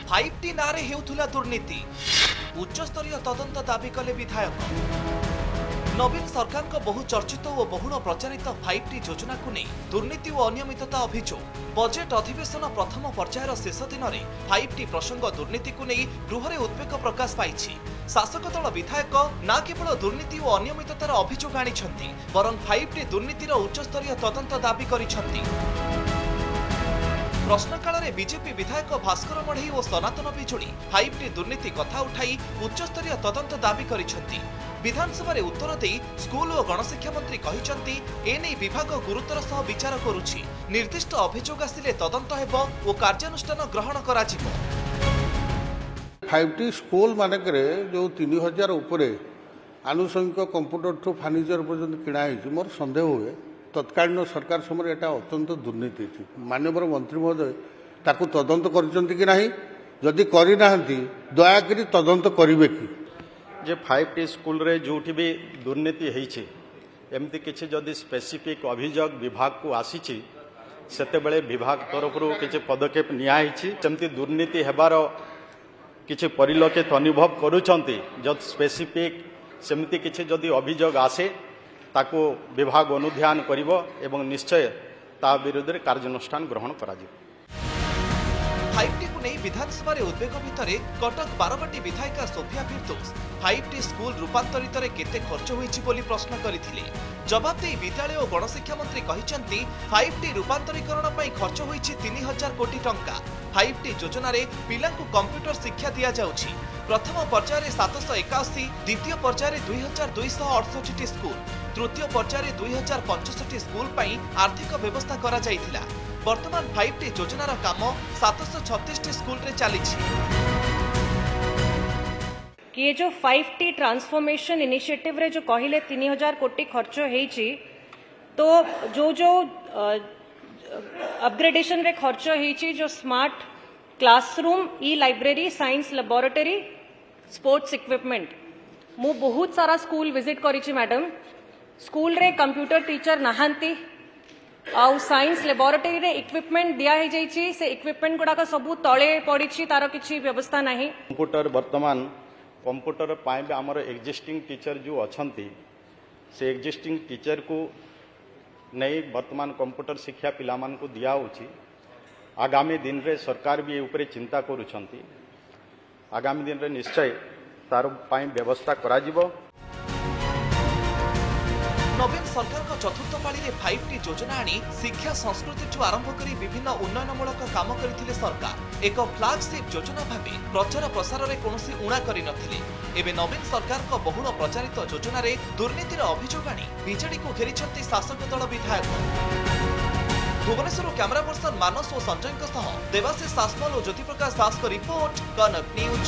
5T नारे हेउथुला दुर्नीति उच्चस्तरीय तदंत दाबी कले विधायक। नवीन सरकार को बहु चर्चित और बहुल प्रचारित 5T योजना को नहीं दुर्नीति और अनियमितता अभियोग बजेट अधिवेशन प्रथम पर्यायर शेष दिन में 5T प्रसंग दुर्नीति को नहीं गृह में उद्वेग प्रकाश पाई। शासक दल विधायक ना केवल दुर्नीति और अनियमिततार अभियोग आनी बरं 5T दुर्नीतिर उच्चस्तरीय तदंत दाबी करिसेंति। प्रश्नकाल में बीजेपी विधायक भास्कर मढ़ई और सनातन बिजुली 5T दुर्नीति कथा उठाई उच्चस्तरीय तदंत दाबी करिसेंति। विधानसभा रे उत्तर दे स्कूल और गणशिक्षा मंत्री कहिसेंति एने विभाग गुरुतर सह विचार करुछि, निर्दिष्ट अभियोग आसिले तदंत हेबो और कार्यानुष्ठान ग्रहण कराजिबो। 5T स्कूल मानकरे जो 3000 उपरे आनुषंगिक कंप्यूटर ठू फर्निचर पर्यंत किणा है मोर संदेह हुए तत्कालीन सरकार समय एटा अत्यंत दुर्नीति थी। माननीय मंत्री महोदय ताकू तदंत करचंती कि नाही, जदि करि नाहंती दयाकरी तदंत करिवे कि जे 5T स्कूल रे जोठी भी दुर्नीति होईछि एमती किछि जदि स्पेसिफिक अभियोग विभाग को आसीछि सेतेबेले विभाग तरफरु किछि पदक्षेप निया होईछि। सेमती दुर्नीति हेबार किछि परिलक्षित अनुभव करूछंती जद स्पेसिफिक सेमती किछि जदि अभियोग आसे ताको विभाग अनुध्यान करिवो एवं निश्चय ता विरुद्ध कार्यानुष्ठान ग्रहण कराजिवो। 5T को नहीं विधानसभा रे उद्वेग भितर कटक बारवाटी विधायिका सोफिया फिरदौस 5T स्कूल रूपांतरित केते खर्च होईछि बोली प्रश्न करिथिले। जवाब दे विद्यालय और गणशिक्षा मंत्री कहिसेंति 5T रूपांतरीकरण पई खर्च होईछि 3000 कोटी टंका। 5T योजना रे पिलांकु कंप्यूटर शिक्षा दिया जाउछि। प्रथम पर्यायर 781, द्वितीय पर्यायर 2268 स्कूल, तृतीय पर्यायर 2065 स्कूल पई आर्थिक व्यवस्था करा जाइथिला। वर्तमान 5T योजनार काम 736 स्कूल रे चली। ये जो 5T ट्रांसफॉर्मेशन इनिशिएटिव रे जो कहले 3000 कोटी खर्च होईची तो जो अपग्रेडेशन रे खर्च होईची जो स्मार्ट क्लासरूम, ई library, science laboratory, sports equipment मु बहुत सारा स्कूल विजिट करिची मैडम। स्कूल रे कंप्यूटर टीचर नहांती आउ साइंस लैबोरेटरी रे इक्विपमेंट दिया ही जाइची से इक्विपमेंट गुडा सबू तले पड़ीची तार किछि व्यवस्था नाही। कंप्यूटर वर्तमान कंप्यूटर पाए भी आमर एक्जिस्टिंग टीचर जो अछंती से एक्जिस्टिंग टीचर को नहीं वर्तमान कंप्यूटर शिक्षा पिलामान को दिया होची। आगामी दिन रे सरकार भी ऊपर चिंता करुछंती। आगामी दिन रे निश्चय तार पाए व्यवस्था करा जिवो। नवीन सरकार को चतुर्थ पाली रे 5T योजना आनी शिक्षा संस्कृति ठू आरंभ करी विभिन्न उन्नयनमूलक काम करथिले सरकार। एक फ्लैगशिप योजना भाबे प्रचार प्रसार रे कोनोसी उणा करि नथिले। एबे नवीन सरकार को बहुल प्रचारित योजना रे दुर्नीतिर अभियोग आनी बीजेडी को घेरिछंती शासक दल विधायक। भुवनेश्वर कैमरा पर्सन मानस और संजय सह देवाशीष सासमल और ज्योति प्रकाश दास को रिपोर्ट, कनक न्यूज।